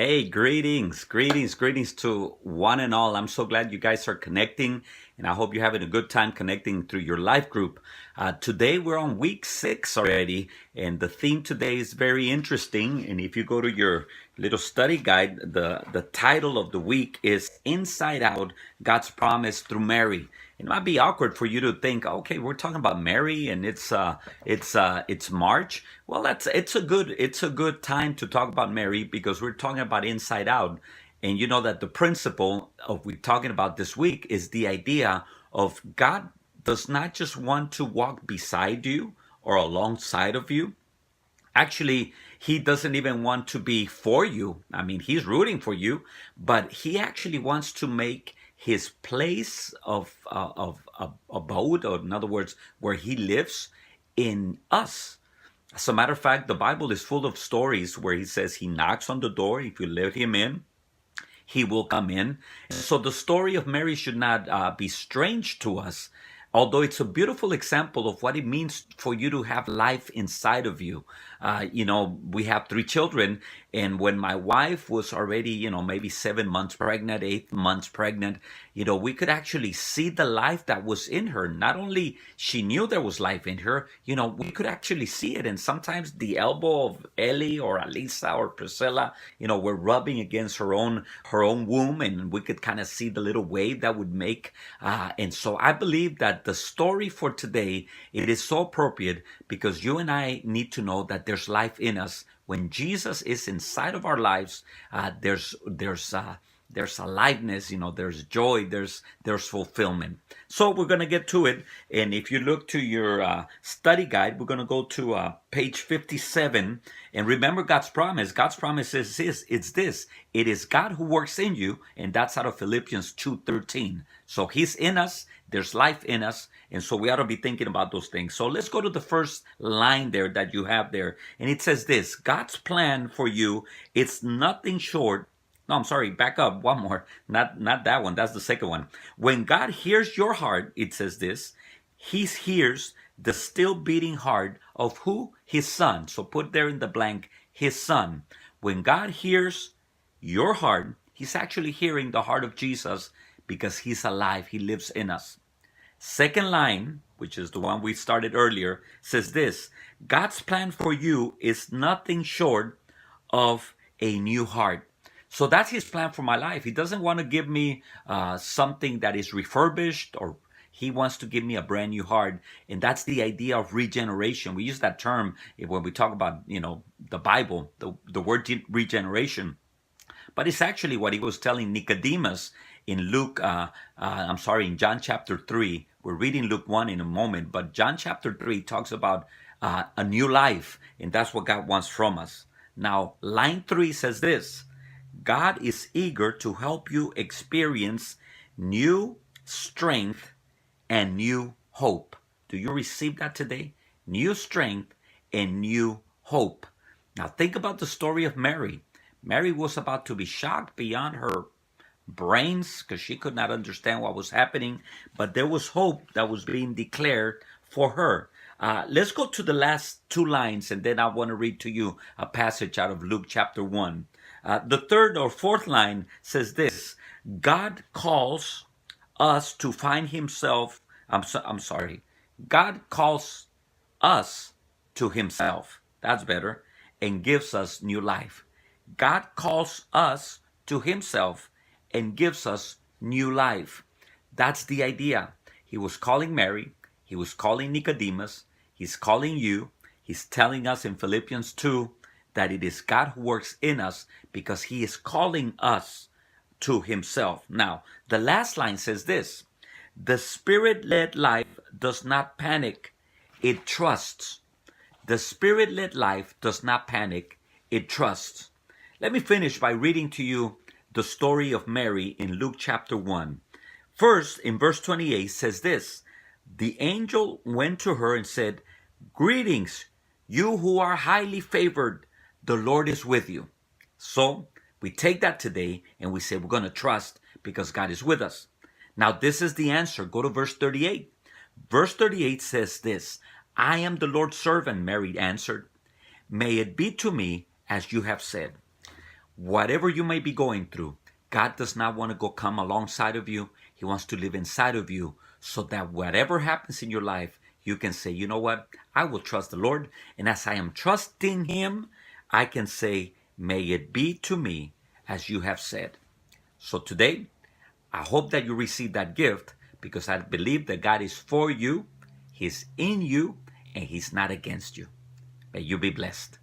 Hey, greetings to one and all. I'm so glad you guys are connecting, and I hope you're having a good time connecting through your life group. Today, we're on week 6 already, and the theme today is very interesting. And if you go to your little study guide, the title of the week is Inside Out God's Promise Through Mary. It might be awkward for you to think, okay, we're talking about Mary and it's March. Well, it's a good time to talk about Mary because we're talking about Inside Out, and you know that the principle of we're talking about this week is the idea of God does not just want to walk beside you or alongside of you. Actually, he doesn't even want to be for you. I mean, he's rooting for you, but he actually wants to make his place of abode, or in other words, where he lives, in us. As a matter of fact, the Bible is full of stories where he says he knocks on the door. If you let him in, he will come in. So the story of Mary should not be strange to us, although it's a beautiful example of what it means for you to have life inside of you. We have 3 children, and when my wife was already, maybe 7 months pregnant, 8 months pregnant, we could actually see the life that was in her. Not only she knew there was life in her, we could actually see it. And sometimes the elbow of Ellie or Alisa or Priscilla, were rubbing against her own womb, and we could kind of see the little wave that would make. And so I believe that the story for today, it is so appropriate because you and I need to know that there's life in us. When Jesus is inside of our lives, there's aliveness, there's joy, there's fulfillment. So we're going to get to it. And if you look to your study guide, we're going to go to page 57. And remember God's promise. God's promise is this. It's this. It is God who works in you. And that's out of Philippians 2:13. So he's in us. There's life in us. And so we ought to be thinking about those things. So let's go to the first line there that you have there. And it says this: God's plan for you, it's nothing short. No, I'm sorry, back up one more. Not that one. That's the second one. When God hears your heart, it says this, he hears the still beating heart of who? His son. So put there in the blank, his son. When God hears your heart, he's actually hearing the heart of Jesus because he's alive. He lives in us. Second line, which is the one we started earlier, says this: God's plan for you is nothing short of a new heart. So that's his plan for my life. He doesn't want to give me something that is refurbished, or he wants to give me a brand new heart. And that's the idea of regeneration. We use that term when we talk about, the Bible, the word regeneration. But it's actually what he was telling Nicodemus in in John chapter 3. We're reading Luke 1 in a moment, but John chapter 3 talks about a new life, and that's what God wants from us. Now, line 3 says this: God is eager to help you experience new strength and new hope. Do you receive that today? New strength and new hope. Now, think about the story of Mary. Mary was about to be shocked beyond her brains because she could not understand what was happening, but there was hope that was being declared for her. Let's go to the last 2 lines, and then I want to read to you a passage out of Luke chapter 1. The third or fourth line says this: God calls us to find himself. I'm sorry. God calls us to himself. That's better. And gives us new life. God calls us to himself and gives us new life. That's the idea. He was calling Mary. He was calling Nicodemus. He's calling you. He's telling us in Philippians 2 that it is God who works in us because he is calling us to himself. Now, the last line says this: the spirit-led life does not panic, it trusts. The spirit-led life does not panic, it trusts. Let me finish by reading to you the story of Mary in Luke chapter 1. First, in verse 28 says this: the angel went to her and said, Greetings, you who are highly favored, the Lord is with you. So we take that today and we say we're going to trust because God is with us. Now this is the answer. Go to verse 38. Verse 38 says this: I am the Lord's servant, Mary answered. May it be to me as you have said. whatever you may be going through, God does not want to go come alongside of you. He wants to live inside of you so that whatever happens in your life, you can say, you know what? I will trust the Lord. And as I am trusting Him, I can say, may it be to me as you have said. So today, I hope that you receive that gift because I believe that God is for you, He's in you, and He's not against you. May you be blessed.